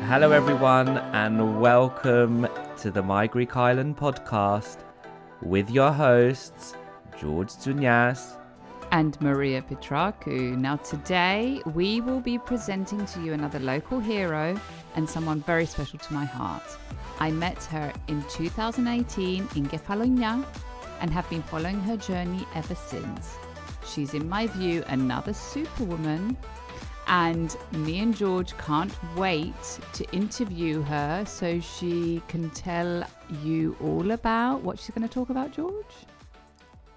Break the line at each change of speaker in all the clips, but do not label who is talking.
Hello, everyone, and welcome to the My Greek Island podcast with your hosts, George Tsounyas
and Maria Petrakou. Now, today we will be presenting to you another local hero and someone very special to my heart. I met her in 2018 in Kefalonia and have been following her journey ever since. She's, in my view, another superwoman. And me and George can't wait to interview her so she can tell you all about what she's going to talk about, George.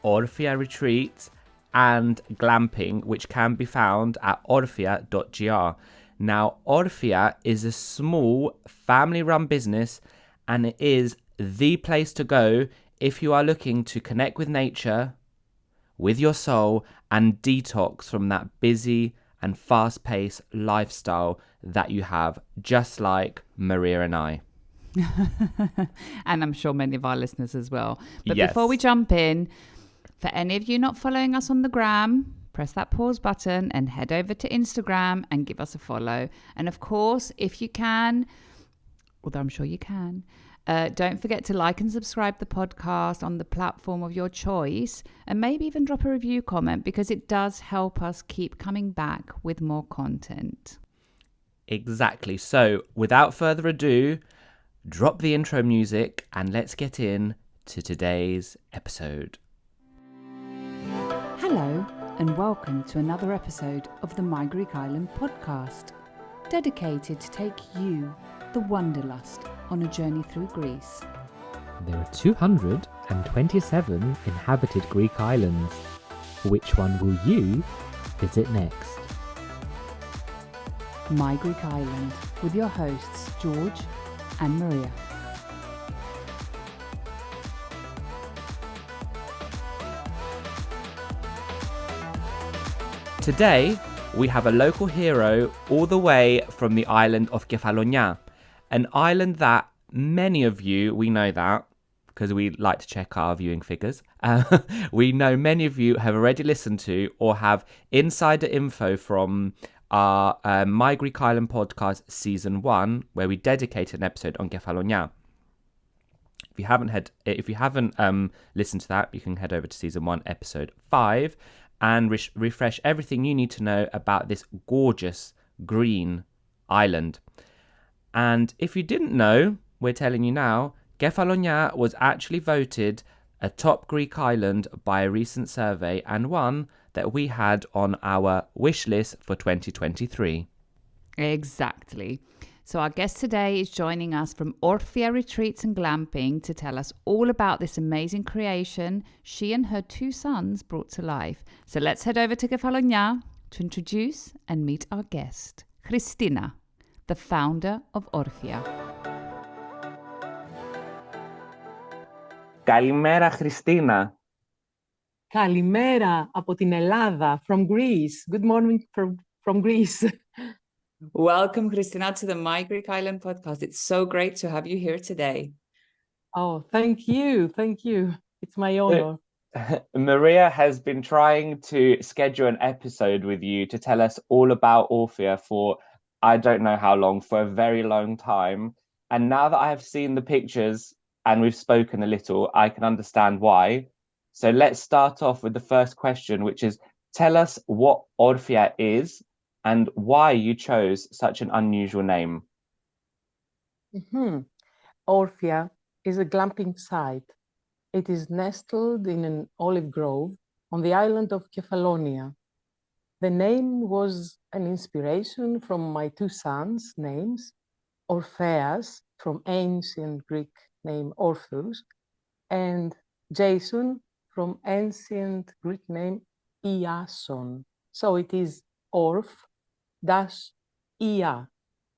Orfia Retreats and Glamping, which can be found at orfia.gr. Now, Orfia is a small family-run business, and it is the place to go if you are looking to connect with nature, with your soul, and detox from that busy and fast-paced lifestyle that you have, just like Maria and I.
And I'm sure many of our listeners as well. But
Yes.
Before we jump in, for any of you not following us on the gram, press that pause button and head over to Instagram and give us a follow. And of course, if you can, although I'm sure you can, don't forget to like and subscribe the podcast on the platform of your choice, and maybe even drop a review comment, because it does help us keep coming back with more content.
Exactly. So, without further ado, drop the intro music and let's get in to today's episode.
Hello, and welcome to another episode of the My Greek Island podcast, dedicated to take you, the wanderlust, on a journey through Greece.
There are 227 inhabited Greek islands. Which one will you visit next?
My Greek Island, with your hosts George and Maria.
Today, we have a local hero all the way from the island of Kefalonia, an island that many of you, we know that, because we like to check our viewing figures, we know many of you have already listened to or have insider info from our My Greek Island podcast season 1, where we dedicated an episode on Kefalonia. If you haven't listened to that, you can head over to season 1, episode 5, and refresh everything you need to know about this gorgeous green island. And if you didn't know, we're telling you now, Kefalonia was actually voted a top Greek island by a recent survey, and one that we had on our wish list for 2023.
Exactly. So our guest today is joining us from Orfia Retreats and Glamping to tell us all about this amazing creation she and her 2 sons brought to life. So let's head over to Kefalonia to introduce and meet our guest, Christina, the founder of Orfia.
Kalimera, Christina.
Καλημέρα από την Ελλάδα, from Greece. Good morning from Greece.
Welcome, Christina, to the My Greek Island podcast. It's so great to have you here today.
Oh, thank you. Thank you. It's my honor.
Maria has been trying to schedule an episode with you to tell us all about Orfia for I don't know how long, for a very long time. And now that I have seen the pictures and we've spoken a little, I can understand why. So let's start off with the first question, which is, tell us what Orfia is and why you chose such an unusual name.
Orfia is a glamping site. It is nestled in an olive grove on the island of Kefalonia. The name was an inspiration from my 2 sons' names, Orpheus, from ancient Greek name Orpheus, and Jason, from ancient Greek name Iason. So it is Orf-Ia.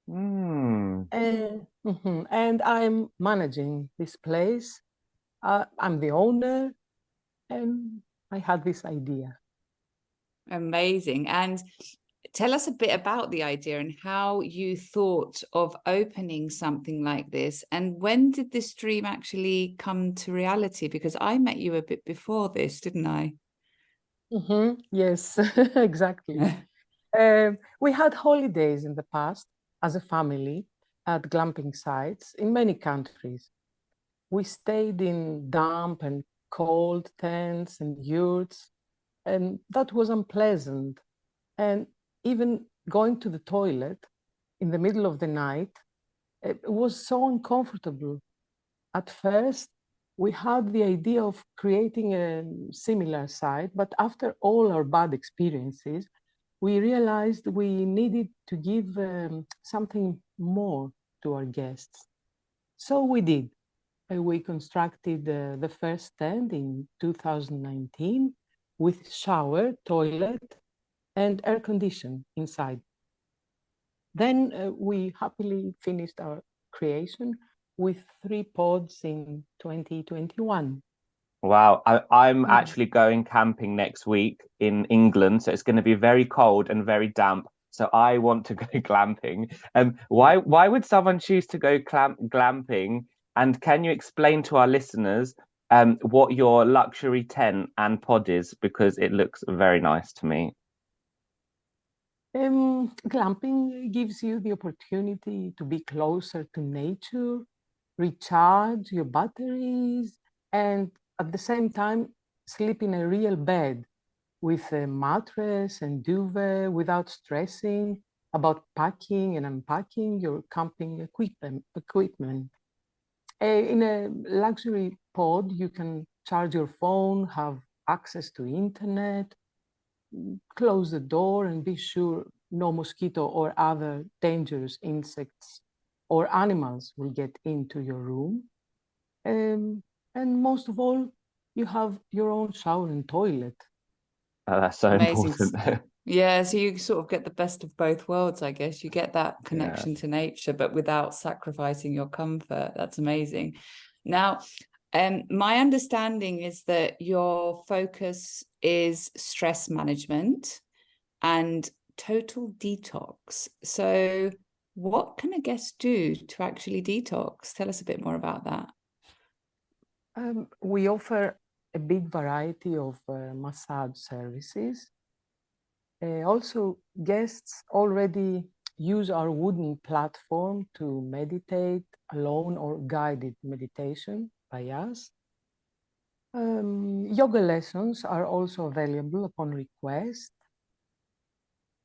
And I'm managing this place. I'm the owner, and I had this idea.
Amazing. And tell us a bit about the idea and how you thought of opening something like this. And when did this dream actually come to reality? Because I met you a bit before this, didn't I?
Yes, exactly. We had holidays in the past as a family at glamping sites in many countries. We stayed in damp and cold tents and yurts, and that was unpleasant. And even going to the toilet in the middle of the night, it was so uncomfortable. At first, we had the idea of creating a similar site, but after all our bad experiences, we realized we needed to give something more to our guests. So we did. We constructed the first tent in 2019 with shower, toilet, and air condition inside. Then we happily finished our creation with 3 pods in 2021.
Wow, I'm
Mm.
actually going camping next week in England, so it's going to be very cold and very damp. So I want to go glamping. Why would someone choose to go glamping? And can you explain to our listeners what your luxury tent and pod is? Because it looks very nice to me.
Glamping gives you the opportunity to be closer to nature, recharge your batteries, and at the same time, sleep in a real bed with a mattress and duvet without stressing about packing and unpacking your camping equipment. In a luxury pod, you can charge your phone, have access to internet, close the door and be sure no mosquito or other dangerous insects or animals will get into your room. And most of all, you have your own shower and toilet.
That's so
Amazing.
important.
Yeah, so you sort of get the best of both worlds, I guess. You get that
Yeah.
connection to nature, but without sacrificing your comfort. That's amazing. Now, my understanding is that your focus is stress management and total detox. So what can a guest do to actually detox? Tell us a bit more about that.
We offer a big variety of massage services. Also, guests already use our wooden platform to meditate alone or guided meditation by us. Yoga lessons are also available upon request.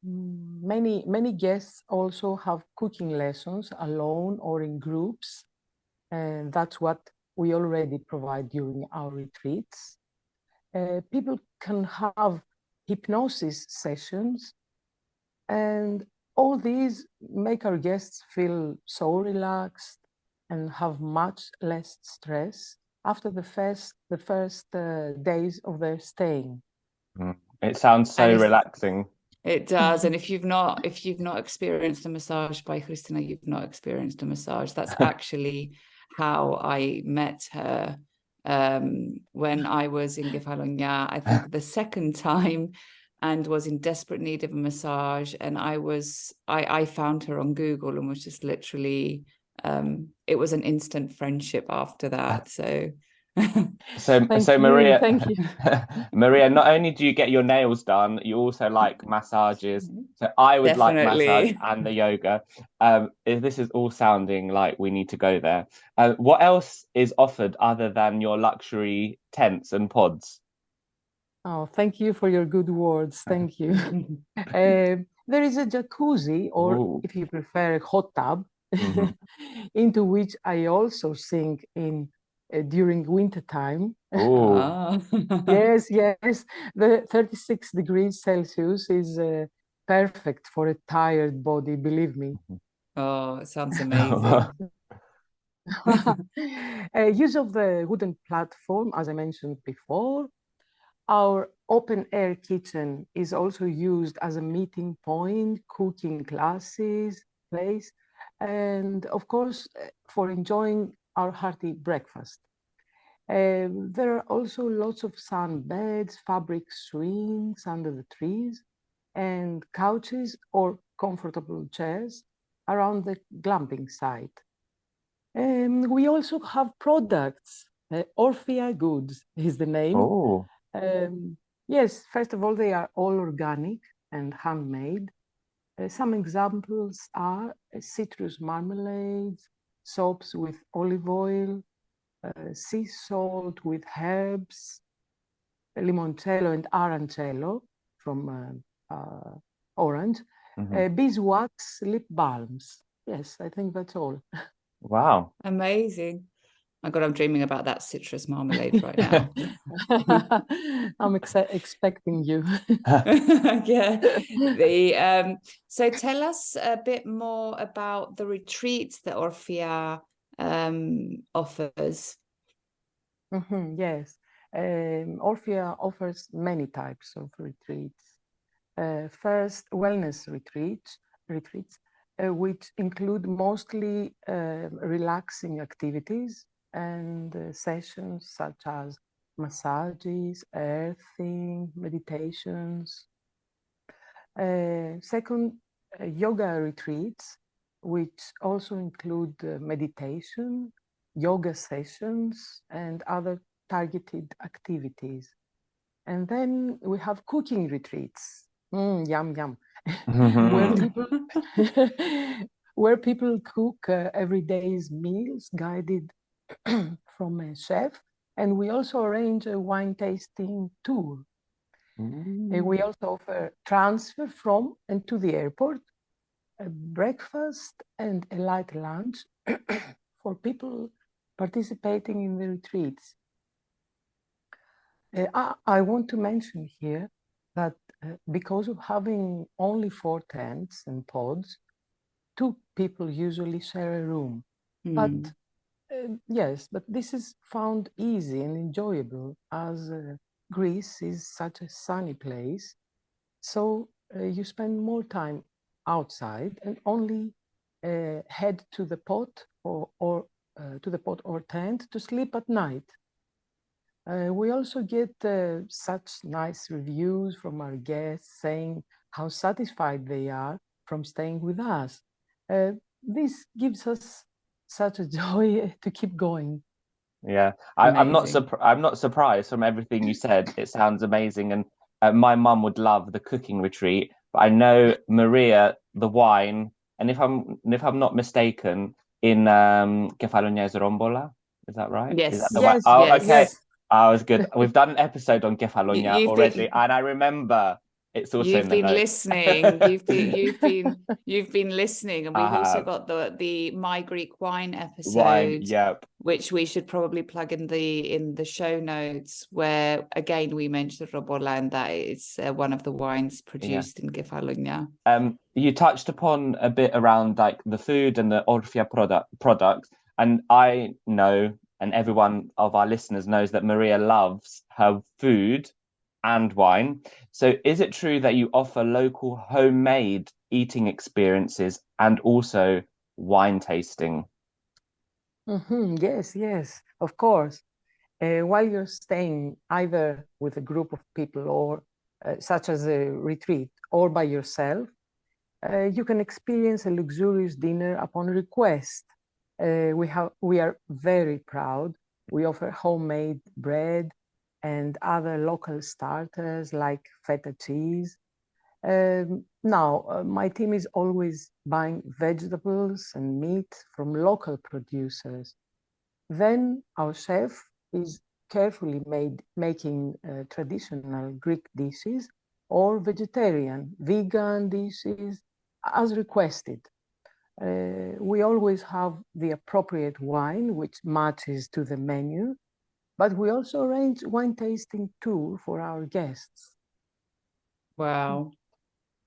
Many guests also have cooking lessons alone or in groups, and that's what we already provide during our retreats. People can have hypnosis sessions, and all these make our guests feel so relaxed and have much less stress after the first days of their staying.
It sounds so relaxing.
It does. And if you've not experienced a massage by Christina, you've not experienced a massage. That's actually how I met her when I was in Kefalonia, I think the second time, and was in desperate need of a massage. And I found her on Google and was just literally, it was an instant friendship after that. So
Maria,
thank you.
Maria, not only do you get your nails done, you also like massages. So I would like massage and the yoga. This is all sounding like we need to go there. What else is offered other than your luxury tents and pods?
Oh, thank you for your good words. Thank you. There is a jacuzzi, or
Ooh.
if you prefer, a hot tub, into which I also sink in during winter time. Yes. The 36 degrees Celsius is perfect for a tired body, believe me.
Oh, it sounds amazing.
Use of the wooden platform, as I mentioned before. Our open air kitchen is also used as a meeting point, cooking classes, place, and of course, for enjoying our hearty breakfast. There are also lots of sun beds, fabric swings under the trees, and couches or comfortable chairs around the glamping site. We also have products. Orfia Goods is the name. Yes, first of all, they are all organic and handmade. Some examples are citrus marmalades, soaps with olive oil, sea salt with herbs, limoncello and arancello from orange, beeswax lip balms. Yes, I think that's all.
Wow.
Amazing. My God, I'm dreaming about that citrus marmalade right now.
I'm expecting you.
Yeah. So tell us a bit more about the retreats that Orfia offers.
Yes, Orfia offers many types of retreats. First, wellness retreats, which include mostly relaxing activities and sessions such as massages, earthing, meditations. Second, yoga retreats, which also include meditation, yoga sessions, and other targeted activities. And then we have cooking retreats. Yum, yum. where people where people cook every day's meals guided from a chef. And we also arrange a wine tasting tour. We also offer transfer from and to the airport, a breakfast and a light lunch for people participating in the retreats. I want to mention here that because of having only 4 tents and pods, 2 people usually share a room. But yes, but this is found easy and enjoyable as Greece is such a sunny place. So you spend more time outside and only head to the pot or to the pot or tent to sleep at night. We also get such nice reviews from our guests saying how satisfied they are from staying with us. This gives us such a joy to keep going.
Yeah, I'm not
Amazing.
I'm not surprised from everything you said. It sounds amazing, and my mum would love the cooking retreat. But I know Maria, the wine, and if I'm not mistaken, in Kefalonia is Rombola. Is that right? Is that
Yes.
the wine?
Yes,
Oh,
Yes.
okay.
yes.
I was good. We've done an episode on Kefalonia
You've
already,
been
and I remember it's also in
You've
the
been
notes.
listening. You've been listening, and
I
we've also
have
got the My Greek Wine
wine.
episode,
Yep.
which we should probably plug in the show notes, where again we mentioned Robola, and that it's one of the wines
Yeah.
produced in Kefalonia.
You touched upon a bit around like the food and the Orfia products, and I know, and everyone of our listeners knows that Maria loves her food and wine. So, is it true that you offer local homemade eating experiences and also wine tasting?
Yes, yes, of course. While you're staying either with a group of people or such as a retreat or by yourself, you can experience a luxurious dinner upon request. We are very proud. We offer homemade bread and other local starters like feta cheese. Now, my team is always buying vegetables and meat from local producers. Then our chef is carefully making traditional Greek dishes or vegetarian, vegan dishes as requested. We always have the appropriate wine which matches to the menu, but we also arrange wine tasting tour for our guests.
Wow.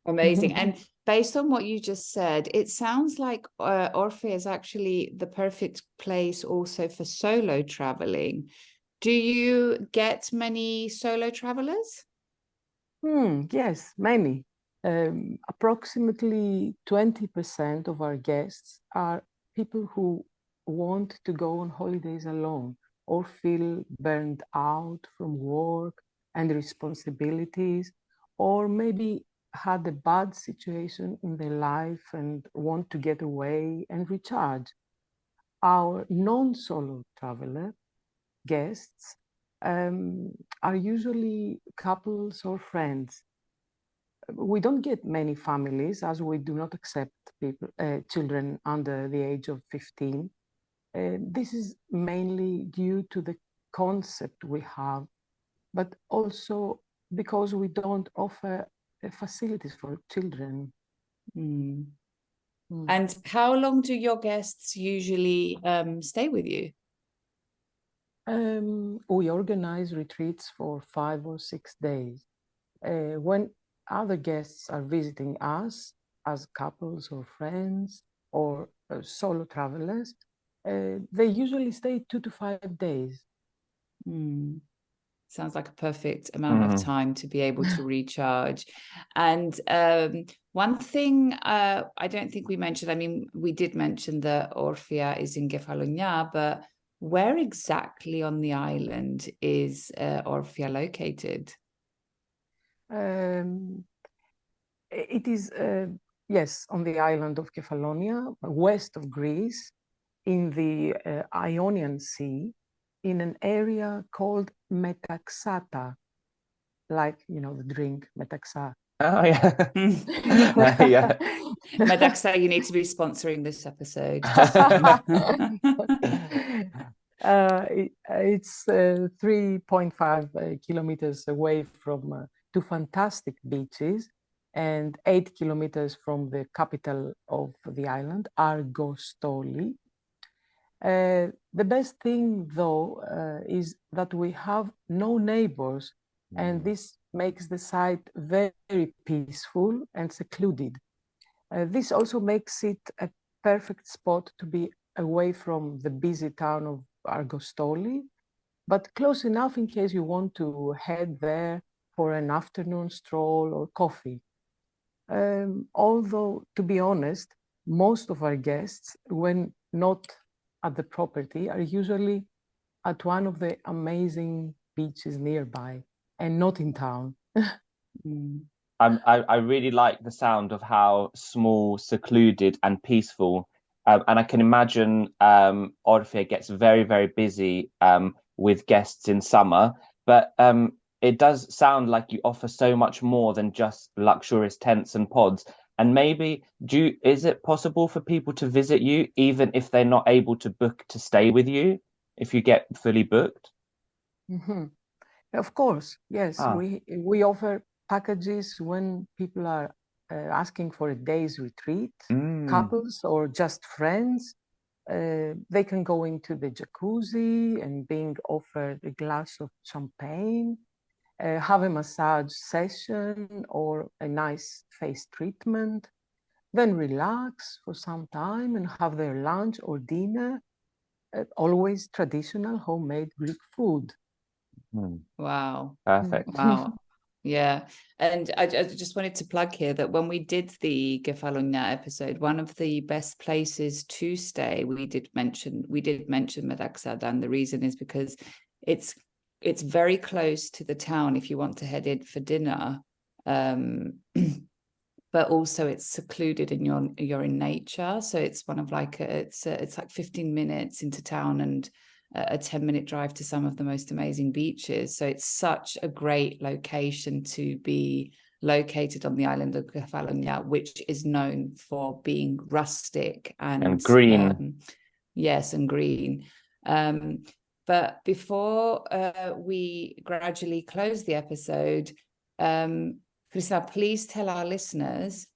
Amazing. And based on what you just said, it sounds like Orfea is actually the perfect place also for solo traveling. Do you get many solo travelers?
Yes, many. Approximately 20% of our guests are people who want to go on holidays alone or feel burned out from work and responsibilities, or maybe had a bad situation in their life and want to get away and recharge. Our non-solo traveler guests are usually couples or friends. we don't get many families, as we do not accept children under the age of 15. This is mainly due to the concept we have, but also because we don't offer facilities for children.
Mm. And how long do your guests usually stay with you?
We organize retreats for 5 or 6 days. When other guests are visiting us as couples or friends or solo travelers, they usually stay 2 to 5 days.
Sounds like a perfect amount of time to be able to recharge. And one thing I don't think we mentioned, I mean, we did mention that Orfia is in Kefalonia, but where exactly on the island is Orfia located?
It is, yes, on the island of Kefalonia, west of Greece, in the Ionian Sea, in an area called Metaxata, like, you know, the drink Metaxa.
Oh, yeah. Yeah.
Madaxa, you need to be sponsoring this episode.
It's 3.5 kilometers away from 2 fantastic beaches and 8 kilometers from the capital of the island, Argostoli. The best thing, though, is that we have no neighbors, and this makes the site very peaceful and secluded. This also makes it a perfect spot to be away from the busy town of Argostoli, but close enough in case you want to head there for an afternoon stroll or coffee. Although, to be honest, most of our guests, when not at the property, are usually at one of the amazing beaches nearby and not in town.
I really like the sound of how small, secluded, and peaceful. And I can imagine Orfia gets very, very busy with guests in summer. But it does sound like you offer so much more than just luxurious tents and pods. And maybe is it possible for people to visit you even if they're not able to book to stay with you, if you get fully booked?
Of course, yes. We offer packages when people are asking for a day's retreat, couples or just friends. They can go into the jacuzzi and being offered a glass of champagne, have a massage session or a nice face treatment, then relax for some time and have their lunch or dinner, always traditional homemade Greek food.
Wow.
Perfect.
Wow. Yeah. And I just wanted to plug here that when we did the Kefalonia episode, one of the best places to stay, we did mention Madaxad, and the reason is because it's very close to the town if you want to head in for dinner. But also it's secluded and you're in nature. So it's one of like it's like 15 minutes into town and a 10-minute drive to some of the most amazing beaches. So it's such a great location to be located on the island of Kefalonia, which is known for being rustic and
green.
Yes, and green. But before we gradually close the episode, Christina, please tell our listeners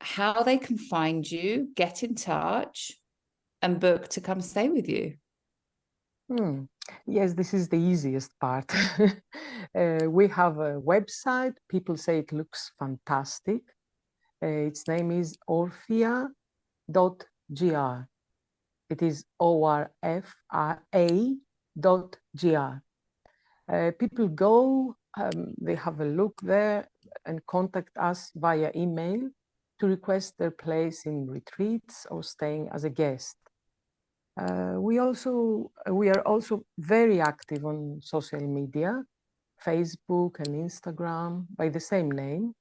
how they can find you, get in touch, and book to come stay with you.
Yes, this is the easiest part. We have a website. People say it looks fantastic. Its name is orfia.gr. It is orfia.gr. People go, they have a look there and contact us via email to request their place in retreats or staying as a guest. We are also very active on social media, Facebook and Instagram by the same name.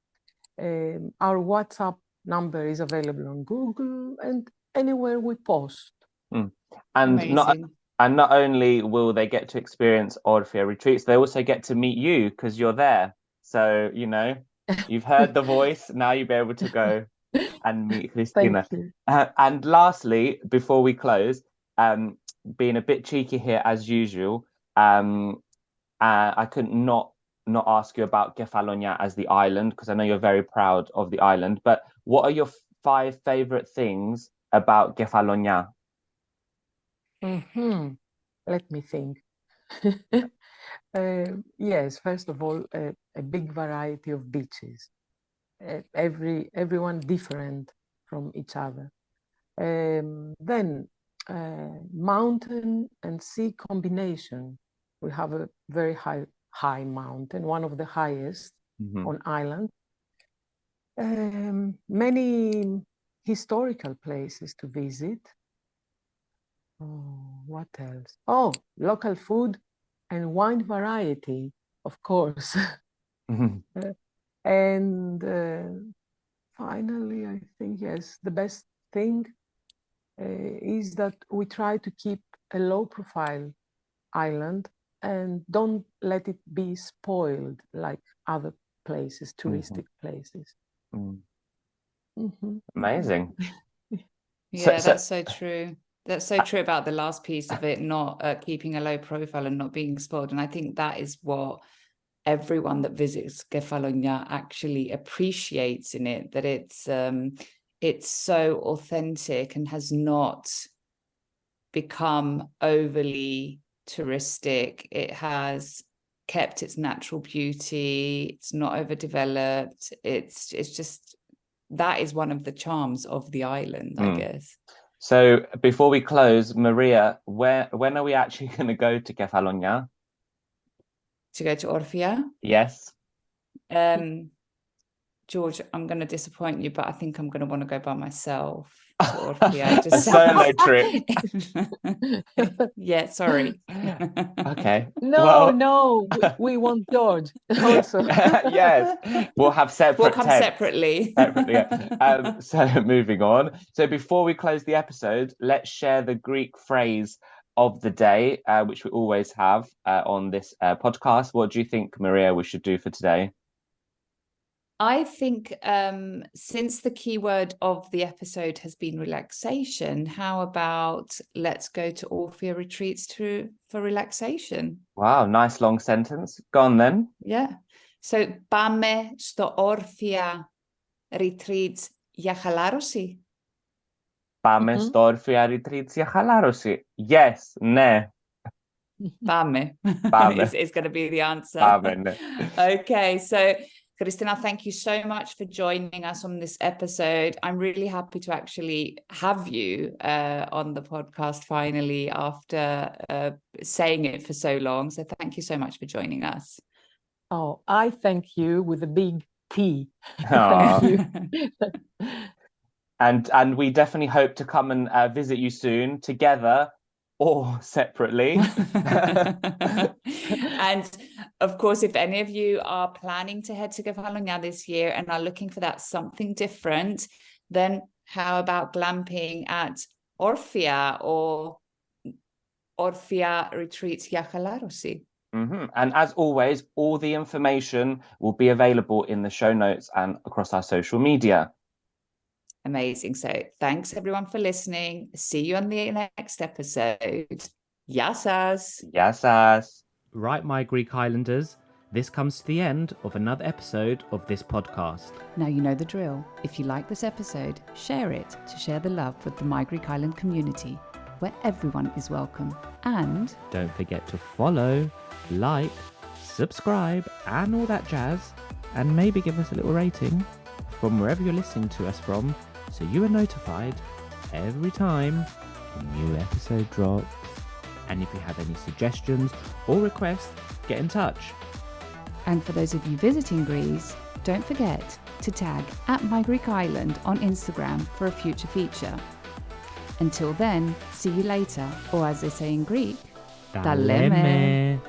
Our WhatsApp number is available on Google and anywhere we post.
And not only will they get to experience Orfia Retreats, they also get to meet you because you're there. So, you know, You've heard the voice. Now you'll be able to go and meet Christina.
Thank you.
And lastly, before we close, being a bit cheeky here as usual, I couldn't not ask you about Kefalonia as the island because I know you're very proud of the island. But what are your 5 favorite things about Kefalonia?
Let me think. Yes, first of all, a big variety of beaches. Everyone different from each other. Then mountain and sea combination. We have a very high mountain, one of the highest on island. Many historical places to visit. Oh, what else? Oh, local food and wine variety, of course. And finally, I think, yes, the best thing is that we try to keep a low profile island and don't let it be spoiled like other places, touristic places.
Amazing.
Yeah, that's so true. That's so true about the last piece of it, not keeping a low profile and not being spoiled. And I think that is what everyone that visits Kefalonia actually appreciates in it, that it's so authentic and has not become overly touristic. It has kept its natural beauty. It's not overdeveloped. It's just, that is one of the charms of the island, I guess.
So before we close, Maria, when are we actually going to go to Kefalonia?
To go to Orfia?
Yes.
George, I'm going to disappoint you, but I think I'm going to want to go by myself to Orfia.
A solo trip.
Yeah, sorry.
Okay.
No, we want George also.
Yes, we'll have separate.
We'll come
tents.
separately.
Yeah. So moving on. So before we close the episode, let's share the Greek phrase of the day, which we always have on this podcast. What do you think, Maria, we should do for today?
I think since the keyword of the episode has been relaxation, how about let's go to Orfia Retreats for relaxation?
Wow, nice long sentence. Go on then.
Yeah. So πάμε στο Orfia Retreats για χαλάρωση.
Πάμε στο Orfia Retreats για χαλάρωση. Yes, ναι.
Πάμε.
Πάμε.
It's going to be the answer.
Πάμε, ναι.
Okay, so Christina, thank you so much for joining us on this episode. I'm really happy to actually have you on the podcast finally after saying it for so long. So thank you so much for joining us.
Oh, I thank you with a big T.
Thank
you.
And we definitely hope to come and visit you soon, together or separately.
And of course, if any of you are planning to head to Kefalonia this year and are looking for that something different, then how about glamping at Orfia or Orfia Retreats για χαλάρωση?
And as always, all the information will be available in the show notes and across our social media.
Amazing. So thanks everyone for listening. See you on the next episode. Γεια σας.
Γεια σας.
Right, my Greek Islanders, this comes to the end of another episode of this podcast.
Now you know the drill. If you like this episode, share it to share the love with the My Greek Island community, where everyone is welcome. And
don't forget to follow, like, subscribe, and all that jazz. And maybe give us a little rating from wherever you're listening to us from, so you are notified every time a new episode drops. And if you have any suggestions or requests, get in touch.
And for those of you visiting Greece, don't forget to tag @MyGreekIsland on Instagram for a future feature. Until then, see you later, or as they say in Greek,
Ta leme.